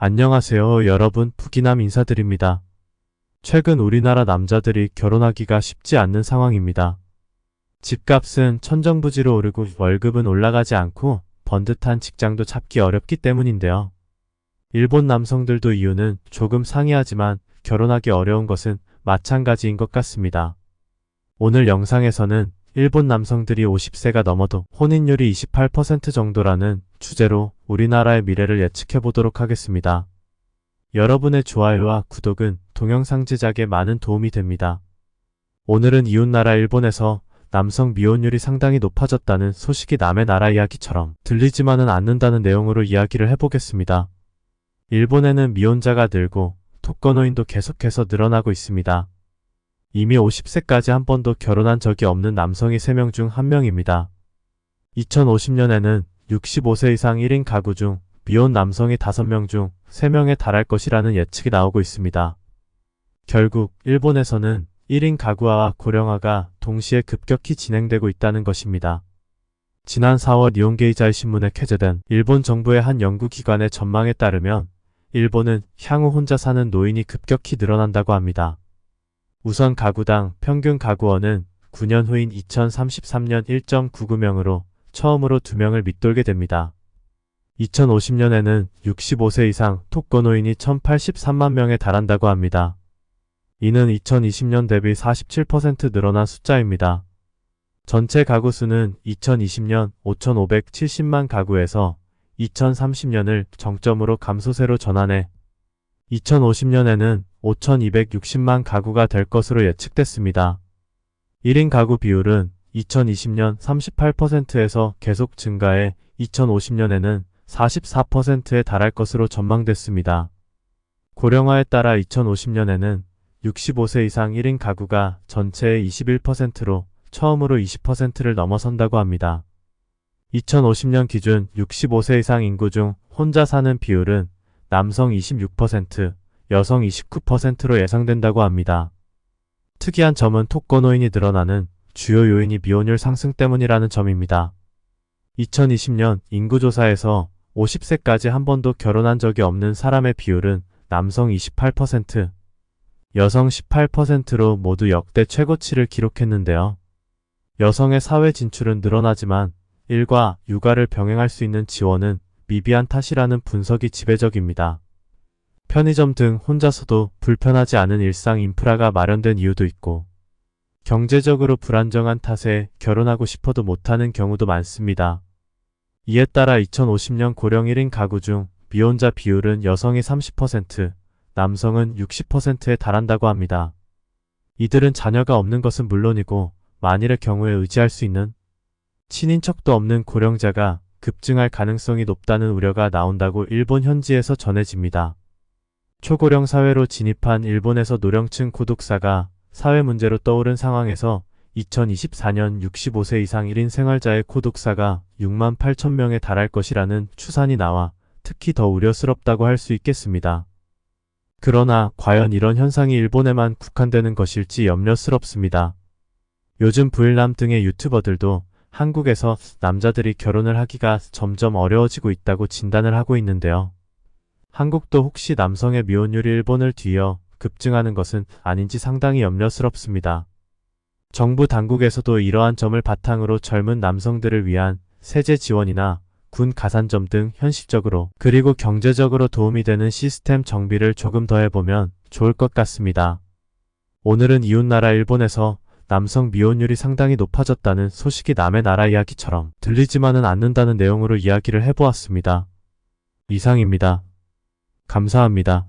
안녕하세요, 여러분. 북이남 인사드립니다. 최근 우리나라 남자들이 결혼하기가 쉽지 않는 상황입니다. 집값은 천정부지로 오르고 월급은 올라가지 않고 번듯한 직장도 잡기 어렵기 때문인데요. 일본 남성들도 이유는 조금 상이하지만 결혼하기 어려운 것은 마찬가지인 것 같습니다. 오늘 영상에서는 일본 남성들이 50세가 넘어도 혼인율이 28% 정도라는 주제로 우리나라의 미래를 예측해 보도록 하겠습니다. 여러분의 좋아요와 구독은 동영상 제작에 많은 도움이 됩니다. 오늘은 이웃나라 일본에서 남성 미혼율이 상당히 높아졌다는 소식이 남의 나라 이야기처럼 들리지만은 않는다는 내용으로 이야기를 해보겠습니다. 일본에는 미혼자가 늘고 독거노인도 계속해서 늘어나고 있습니다. 이미 50세까지 한 번도 결혼한 적이 없는 남성이 3명 중 1명입니다. 2050년에는 65세 이상 1인 가구 중 미혼 남성이 5명 중 3명에 달할 것이라는 예측이 나오고 있습니다. 결국 일본에서는 1인 가구화와 고령화가 동시에 급격히 진행되고 있다는 것입니다. 지난 4월 니혼게이자이 신문에 게재된 일본 정부의 한 연구기관의 전망에 따르면 일본은 향후 혼자 사는 노인이 급격히 늘어난다고 합니다. 우선 가구당 평균 가구원은 9년 후인 2033년 1.99명으로 처음으로 2명을 밑돌게 됩니다. 2050년에는 65세 이상 독거노인이 1083만 명에 달한다고 합니다. 이는 2020년 대비 47% 늘어난 숫자입니다. 전체 가구 수는 2020년 5570만 가구에서 2030년을 정점으로 감소세로 전환해 2050년에는 5260만 가구가 될 것으로 예측됐습니다. 1인 가구 비율은 2020년 38%에서 계속 증가해 2050년에는 44%에 달할 것으로 전망됐습니다. 고령화에 따라 2050년에는 65세 이상 1인 가구가 전체의 21%로 처음으로 20%를 넘어선다고 합니다. 2050년 기준 65세 이상 인구 중 혼자 사는 비율은 남성 26%, 여성 29%로 예상된다고 합니다. 특이한 점은 독거노인이 늘어나는 주요 요인이 미혼율 상승 때문이라는 점입니다. 2020년 인구조사에서 50세까지 한 번도 결혼한 적이 없는 사람의 비율은 남성 28%, 여성 18%로 모두 역대 최고치를 기록했는데요. 여성의 사회 진출은 늘어나지만 일과 육아를 병행할 수 있는 지원은 미비한 탓이라는 분석이 지배적입니다. 편의점 등 혼자서도 불편하지 않은 일상 인프라가 마련된 이유도 있고 경제적으로 불안정한 탓에 결혼하고 싶어도 못하는 경우도 많습니다. 이에 따라 2050년 고령 1인 가구 중 미혼자 비율은 여성이 30%, 남성은 60%에 달한다고 합니다. 이들은 자녀가 없는 것은 물론이고 만일의 경우에 의지할 수 있는 친인척도 없는 고령자가 급증할 가능성이 높다는 우려가 나온다고 일본 현지에서 전해집니다. 초고령 사회로 진입한 일본에서 노령층 고독사가 사회 문제로 떠오른 상황에서 2024년 65세 이상 1인 생활자의 고독사가 6만 8천 명에 달할 것이라는 추산이 나와 특히 더 우려스럽다고 할 수 있겠습니다. 그러나 과연 이런 현상이 일본에만 국한되는 것일지 염려스럽습니다. 요즘 부일남 등의 유튜버들도 한국에서 남자들이 결혼을 하기가 점점 어려워지고 있다고 진단을 하고 있는데요. 한국도 혹시 남성의 미혼율이 일본을 뒤이어 급증하는 것은 아닌지 상당히 염려스럽습니다. 정부 당국에서도 이러한 점을 바탕으로 젊은 남성들을 위한 세제 지원이나 군 가산점 등 현실적으로 그리고 경제적으로 도움이 되는 시스템 정비를 조금 더 해보면 좋을 것 같습니다. 오늘은 이웃나라 일본에서 남성 미혼율이 상당히 높아졌다는 소식이 남의 나라 이야기처럼 들리지만은 않는다는 내용으로 이야기를 해보았습니다. 이상입니다. 감사합니다.